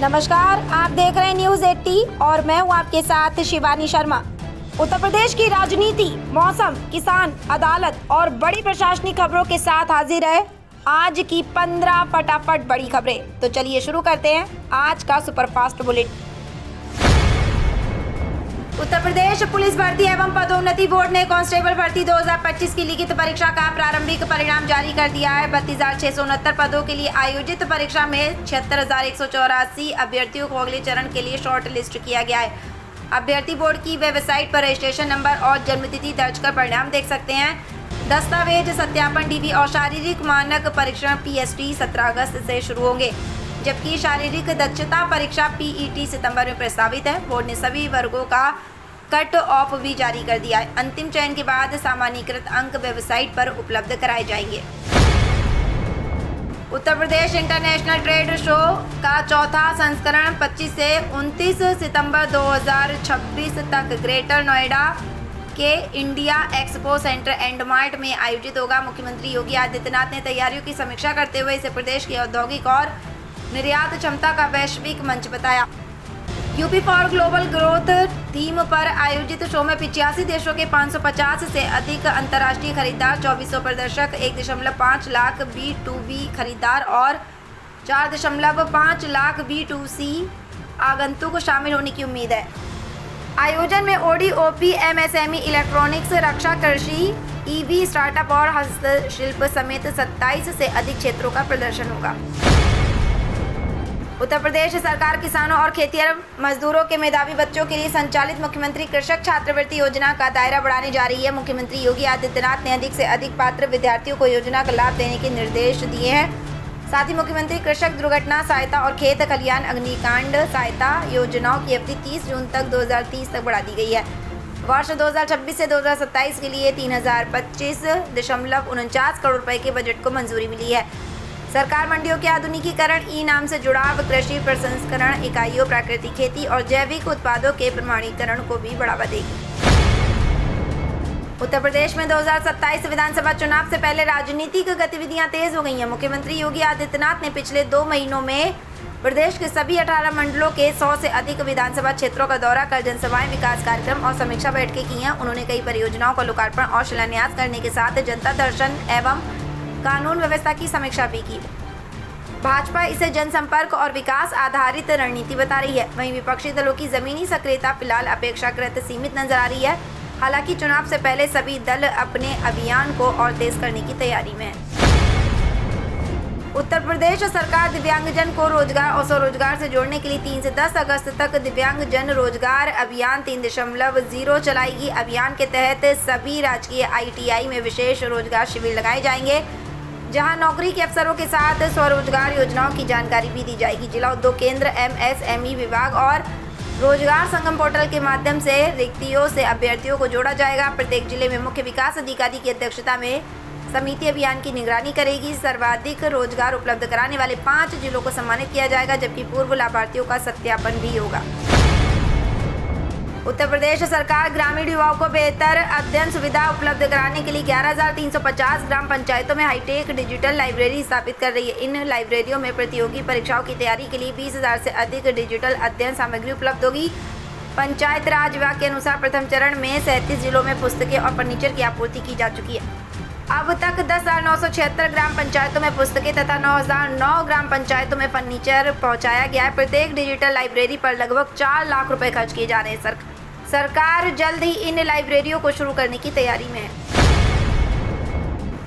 नमस्कार, आप देख रहे हैं न्यूज 80 और मैं हूं आपके साथ शिवानी शर्मा। उत्तर प्रदेश की राजनीति, मौसम, किसान, अदालत और बड़ी प्रशासनिक खबरों के साथ हाजिर है आज की 15 फटाफट बड़ी खबरें। तो चलिए शुरू करते हैं आज का superfast bulletin. Uttar Pradesh police भर्ती एवं पदोन्नति बोर्ड ने कांस्टेबल भर्ती 2025 की लिखित परीक्षा का प्रारंभिक परिणाम जारी कर दिया है। 32,669 पदों के लिए आयोजित परीक्षा में 76,184 अभ्यर्थियों को अगले चरण के लिए शॉर्ट लिस्ट किया गया है। अभ्यर्थी बोर्ड की वेबसाइट पर रजिस्ट्रेशन नंबर और जन्मतिथि दर्ज कर परिणाम देख सकते हैं। दस्तावेज सत्यापन डीवी और शारीरिक मानक परीक्षण पीएसटी 17 अगस्त से शुरू होंगे, जबकि शारीरिक दक्षता परीक्षा पीईटी सितंबर में प्रस्तावित है। बोर्ड ने सभी वर्गों का कट ऑफ भी जारी कर दिया है। अंतिम चयन के बाद सामान्यीकृत अंक वेबसाइट पर उपलब्ध कराए जाएंगे। Uttar Pradesh international trade show का चौथा संस्करण 25 से 29 सितंबर 2026 तक ग्रेटर नोएडा के India expo centre and mart में आयोजित होगा। मुख्यमंत्री योगी आदित्यनाथ ने तैयारियों की समीक्षा करते हुए इसे प्रदेश की औद्योगिक और निर्यात क्षमता का वैश्विक मंच बताया। UP for global growth theme पर आयोजित शो में 85 देशों के 550 से अधिक अंतर्राष्ट्रीय खरीदार, 2400 प्रदर्शक, 1.5 लाख B2B खरीदार और 4.5 लाख B2C आगंतुक शामिल होने की उम्मीद है। आयोजन में ओडी, ओपी, एमएसएमई, इलेक्ट्रॉनिक्स, रक्षा, कृषि, ईवी, स्टार्टअप और हस्तशिल्प समेत 27 से अधिक क्षेत्रों का प्रदर्शन होगा। उत्तर प्रदेश सरकार किसानों और खेतिहर मजदूरों के मेधावी बच्चों के लिए संचालित मुख्यमंत्री कृषक छात्रवृत्ति योजना का दायरा बढ़ाने जा रही है। मुख्यमंत्री योगी आदित्यनाथ ने अधिक से अधिक पात्र विद्यार्थियों को योजना का लाभ देने के निर्देश दिए हैं। साथ ही मुख्यमंत्री कृषक दुर्घटना सहायता और खेत खलिहान अग्निकांड सहायता योजनाओं की अवधि 30 जून तक 2030 तक बढ़ा दी गई है। वर्ष 2026 से 2027 के लिए 3025.49 करोड़ रुपए के बजट को मंजूरी मिली है। सरकार मंडियों के आधुनिकीकरण, ई नाम से जुड़ाव, कृषि प्रसंस्करण इकाइयों, प्राकृतिक खेती और जैविक उत्पादों के प्रमाणीकरण को भी बढ़ावा देगी। उत्तर प्रदेश में 2027 विधानसभा चुनाव से पहले राजनीतिक गतिविधियां तेज हो गई हैं। मुख्यमंत्री योगी आदित्यनाथ ने पिछले 2 महीनों में प्रदेश के सभी 18 मंडलों के 100 से अधिक विधानसभा क्षेत्रों का दौरा कर जनसभाएं, विकास कार्यक्रम और समीक्षा बैठकें की हैं। उन्होंने कई परियोजनाओं का लोकार्पण और शिलान्यास करने के साथ जनता दर्शन एवं कानून व्यवस्था की समीक्षा भी की। भाजपा इसे जनसंपर्क और विकास आधारित रणनीति बता रही है। वहीं विपक्षी दलों की जमीनी सक्रियता फिलहाल अपेक्षाकृत सीमित नजर आ रही है। हालांकि चुनाव से पहले सभी दल अपने अभियान को और तेज करने की तैयारी में है। उत्तर प्रदेश सरकार दिव्यांगजन को रोजगार और स्वरोजगार से जोड़ने के लिए 3 से 10 अगस्त तक दिव्यांगजन रोजगार अभियान 3.0 चलाएगी। अभियान के तहत सभी राजकीय ITI में विशेष रोजगार शिविर लगाए जाएंगे, जहां नौकरी के अवसरों के साथ स्वरोजगार योजनाओं की जानकारी भी दी जाएगी। जिला उद्योग केंद्र, MSME विभाग और रोजगार संगम पोर्टल के माध्यम से रिक्तियों से अभ्यर्थियों को जोड़ा जाएगा। प्रत्येक जिले में मुख्य विकास अधिकारी की अध्यक्षता में समिति अभियान की निगरानी करेगी। सर्वाधिक रोजगार उपलब्ध कराने वाले 5 जिलों को सम्मानित किया जाएगा, जबकि पूर्व लाभार्थियों का सत्यापन भी होगा। उत्तर प्रदेश सरकार ग्रामीण युवाओं को बेहतर अध्ययन सुविधा उपलब्ध कराने के लिए 11,350 ग्राम पंचायतों में हाईटेक डिजिटल लाइब्रेरी स्थापित कर रही है। इन लाइब्रेरियों में प्रतियोगी परीक्षाओं की तैयारी के लिए 20,000 से अधिक डिजिटल अध्ययन सामग्री उपलब्ध होगी। पंचायत राज विभाग के अनुसार प्रथम चरण में 37 जिलों में पुस्तकें और फर्नीचर की आपूर्ति की जा चुकी है। अब तक 10,976 ग्राम पंचायतों में पुस्तकें तथा 9,009 ग्राम पंचायतों में फर्नीचर पहुंचाया गया है। प्रत्येक डिजिटल लाइब्रेरी पर लगभग 4 लाख रुपए खर्च किए जा रहे हैं। सरकार जल्द ही इन लाइब्रेरियों को शुरू करने की तैयारी में है।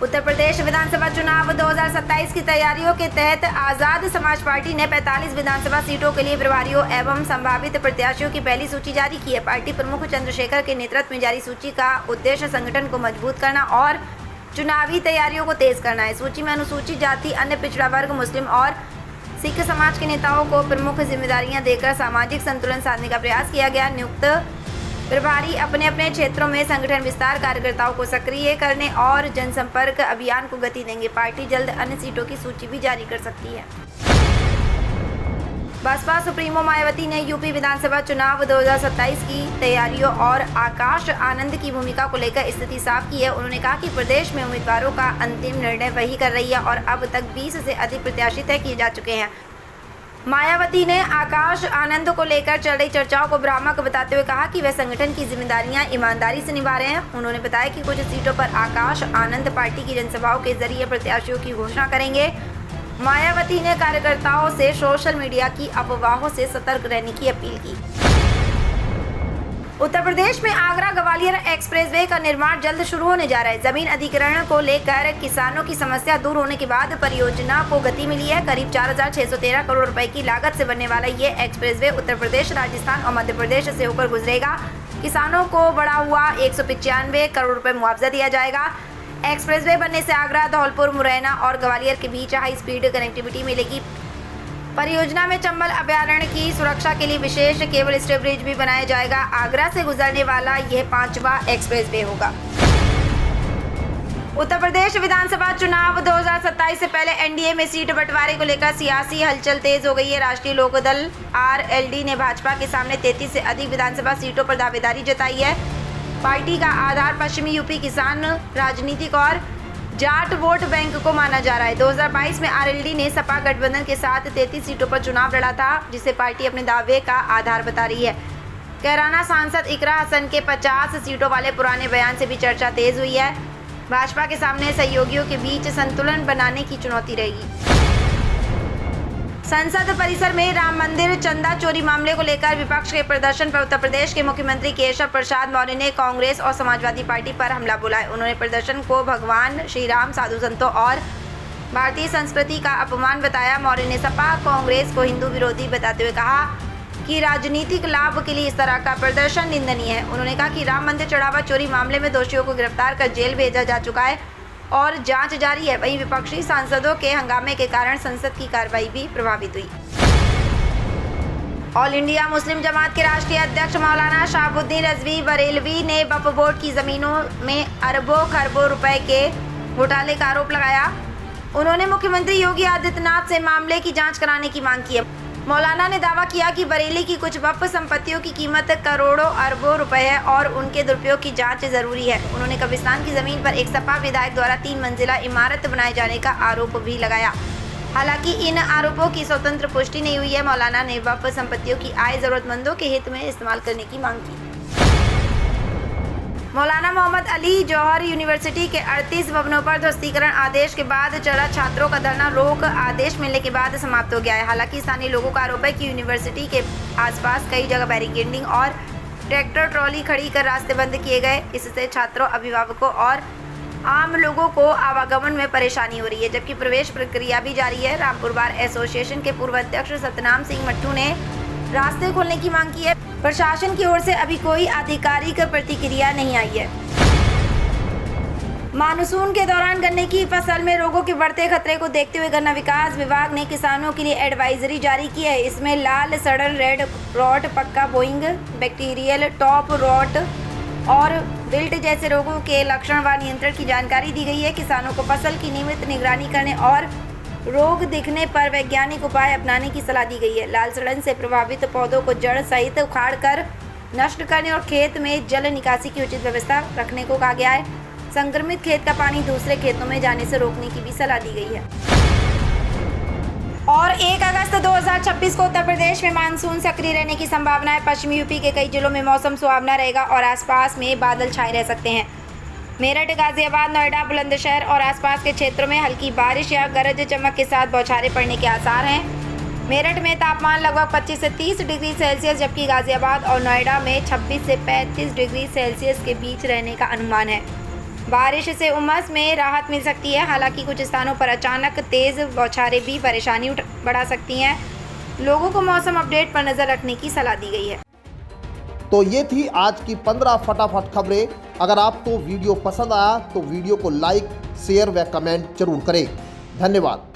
उत्तर प्रदेश विधानसभा चुनाव 2027 की तैयारियों के तहत आजाद समाज पार्टी ने 45 विधानसभा सीटों के लिए प्रभारियों एवं संभावित प्रत्याशियों की पहली सूची जारी की है। पार्टी प्रमुख चंद्रशेखर के नेतृत्व में जारी सूची का उद्देश्य संगठन को मजबूत करना और चुनावी तैयारियों को तेज करना है। सूची में अनुसूचित जाति, अन्य पिछड़ा वर्ग, मुस्लिम और सिख समाज के नेताओं को प्रमुख जिम्मेदारियां देकर सामाजिक संतुलन साधने का प्रयास किया गया। नियुक्त प्रभारी अपने अपने क्षेत्रों में संगठन विस्तार, कार्यकर्ताओं को सक्रिय करने और जनसंपर्क अभियान को गति देंगे। पार्टी जल्द अन्य सीटों की सूची भी जारी कर सकती है। बसपा सुप्रीमो मायावती ने यूपी विधानसभा चुनाव 2027 की तैयारियों और आकाश आनंद की भूमिका को लेकर स्थिति साफ की है। उन्होंने कहा कि प्रदेश में उम्मीदवारों का अंतिम निर्णय वही कर रही है और अब तक 20 से अधिक प्रत्याशी तय किए जा चुके हैं। मायावती ने आकाश आनंद को लेकर चल रही चर्चाओं को भ्रामक बताते हुए कहा कि वे संगठन की जिम्मेदारियां ईमानदारी से निभा रहे हैं। उन्होंने बताया कि कुछ सीटों पर आकाश आनंद पार्टी की जनसभाओं के जरिए प्रत्याशियों की घोषणा करेंगे। मायावती ने कार्यकर्ताओं से सोशल मीडिया की अफवाहों से सतर्क रहने की अपील की। उत्तर प्रदेश में आगरा ग्वालियर एक्सप्रेसवे का निर्माण जल्द शुरू होने जा रहा है। जमीन अधिग्रहण को लेकर किसानों की समस्या दूर होने के बाद परियोजना को गति मिली है। करीब 4,613 करोड़ रुपए की लागत से बनने वाला ये एक्सप्रेसवे उत्तर प्रदेश, राजस्थान और मध्य प्रदेश से होकर गुजरेगा। किसानों को बढ़ा हुआ 195 करोड़ रुपए मुआवजा दिया जाएगा। एक्सप्रेसवे बनने से आगरा, धौलपुर, मुरैना और ग्वालियर के बीच हाई स्पीड कनेक्टिविटी मिलेगी। परियोजना में चंबल अभयारण्य की सुरक्षा के लिए विशेष केबल स्टे ब्रिज भी बनाया जाएगा। आगरा से गुजरने वाला यह 5वां एक्सप्रेसवे होगा। उत्तर प्रदेश विधानसभा चुनाव 2027 से पहले एनडीए में सीट बंटवारे को लेकर सियासी हलचल तेज हो गई है। राष्ट्रीय लोकदल आरएलडी ने भाजपा के सामने 33 से अधिक विधानसभा सीटों पर दावेदारी जताई है। पार्टी का आधार पश्चिमी यूपी किसान राजनीतिक और जाट वोट बैंक को माना जा रहा है। 2022 में आरएलडी ने सपा गठबंधन के साथ 33 सीटों पर चुनाव लड़ा था, जिसे पार्टी अपने दावे का आधार बता रही है। कैराना सांसद इकरा हसन के 50 सीटों वाले पुराने बयान से भी चर्चा तेज हुई है। भाजपा के सामने सहयोगियों के बीच संतुलन बनाने की चुनौती रहेगी। संसद परिसर में राम मंदिर चंदा चोरी मामले को लेकर विपक्ष के प्रदर्शन पर उत्तर प्रदेश के मुख्यमंत्री केशव प्रसाद मौर्य ने कांग्रेस और समाजवादी पार्टी पर हमला बोला है। उन्होंने प्रदर्शन को भगवान श्री राम, साधु संतों और भारतीय संस्कृति का अपमान बताया। मौर्य ने सपा कांग्रेस को हिंदू विरोधी बताते हुए कहा कि राजनीतिक लाभ के लिए इस तरह का प्रदर्शन निंदनीय है। उन्होंने कहा कि राम मंदिर चढ़ावा चोरी मामले में दोषियों को गिरफ्तार कर जेल भेजा जा चुका है और जांच जारी है। वहीं विपक्षी सांसदों के हंगामे के कारण संसद की कार्रवाई भी प्रभावित हुई। ऑल इंडिया मुस्लिम जमात के राष्ट्रीय अध्यक्ष मौलाना शहाबुद्दीन रजवी बरेलवी ने वक्फ बोर्ड की जमीनों में अरबों खरबों रुपए के घोटाले का आरोप लगाया। उन्होंने मुख्यमंत्री योगी आदित्यनाथ से मामले की जांच कराने की मांग की है। मौलाना ने दावा किया कि बरेली की कुछ वक्फ संपत्तियों की कीमत करोड़ों अरबों रुपए है और उनके दुरुपयोग की जांच जरूरी है। उन्होंने कब्रिस्तान की जमीन पर एक सपा विधायक द्वारा 3 मंजिला इमारत बनाए जाने का आरोप भी लगाया। हालांकि इन आरोपों की स्वतंत्र पुष्टि नहीं हुई है। मौलाना ने वक्फ संपत्तियों की आय जरूरतमंदों के हित में इस्तेमाल करने की मांग की। मौलाना मोहम्मद अली जौहर यूनिवर्सिटी के 38 भवनों पर ध्वस्तीकरण आदेश के बाद चला छात्रों का धरना रोक आदेश मिलने के बाद समाप्त हो गया है। हालांकि स्थानीय लोगों का आरोप है कि यूनिवर्सिटी के आसपास कई जगह बैरिकेडिंग और ट्रैक्टर ट्रॉली खड़ी कर रास्ते बंद किए गए। इससे छात्रों, अभिभावकों और आम लोगों को आवागमन में परेशानी हो रही है, जबकि प्रवेश प्रक्रिया भी जारी है। रामपुर बार एसोसिएशन के पूर्व अध्यक्ष सतनाम सिंह मट्टू ने रास्ते खोलने की मांग की है। प्रशासन की ओर से अभी कोई आधिकारिक प्रतिक्रिया नहीं आई है। मानसून के दौरान गन्ने की फसल में रोगों के बढ़ते खतरे को देखते हुए गन्ना विकास विभाग ने किसानों के लिए एडवाइजरी जारी की है। इसमें लाल सड़न, रेड रॉट, पक्का बोइंग, बैक्टीरियल टॉप रॉट और विल्ट जैसे रोगों के लक्षण व नियंत्रण की जानकारी दी गई है। किसानों को फसल की नियमित निगरानी करने और रोग दिखने पर वैज्ञानिक उपाय अपनाने की सलाह दी गई है। लाल सड़न से प्रभावित पौधों को जड़ सहित उखाड़ कर नष्ट करने और खेत में जल निकासी की उचित व्यवस्था रखने को कहा गया है। संक्रमित खेत का पानी दूसरे खेतों में जाने से रोकने की भी सलाह दी गई है। और 1 अगस्त 2026 को उत्तर प्रदेश में मानसून सक्रिय रहने की संभावना है। पश्चिमी यूपी के कई जिलों में मौसम सुहावना रहेगा और आसपास में बादल छाए रह सकते हैं। मेरठ, गाजियाबाद, नोएडा, बुलंदशहर और आसपास के क्षेत्रों में हल्की बारिश या गरज चमक के साथ बौछारें पड़ने के आसार हैं। मेरठ में तापमान लगभग 25 से 30 डिग्री सेल्सियस, जबकि गाजियाबाद और नोएडा में 26 से 35 डिग्री सेल्सियस के बीच रहने का अनुमान है। बारिश से उमस में राहत मिल सकती है। हालांकि कुछ स्थानों पर अचानक तेज बौछारें भी परेशानी बढ़ा सकती हैं। लोगों को मौसम अपडेट पर नजर रखने की सलाह दी गई है। तो ये थी आज की 15 फटाफट खबरें। अगर आपको वीडियो पसंद आया तो वीडियो को लाइक, शेयर व कमेंट जरूर करें। धन्यवाद।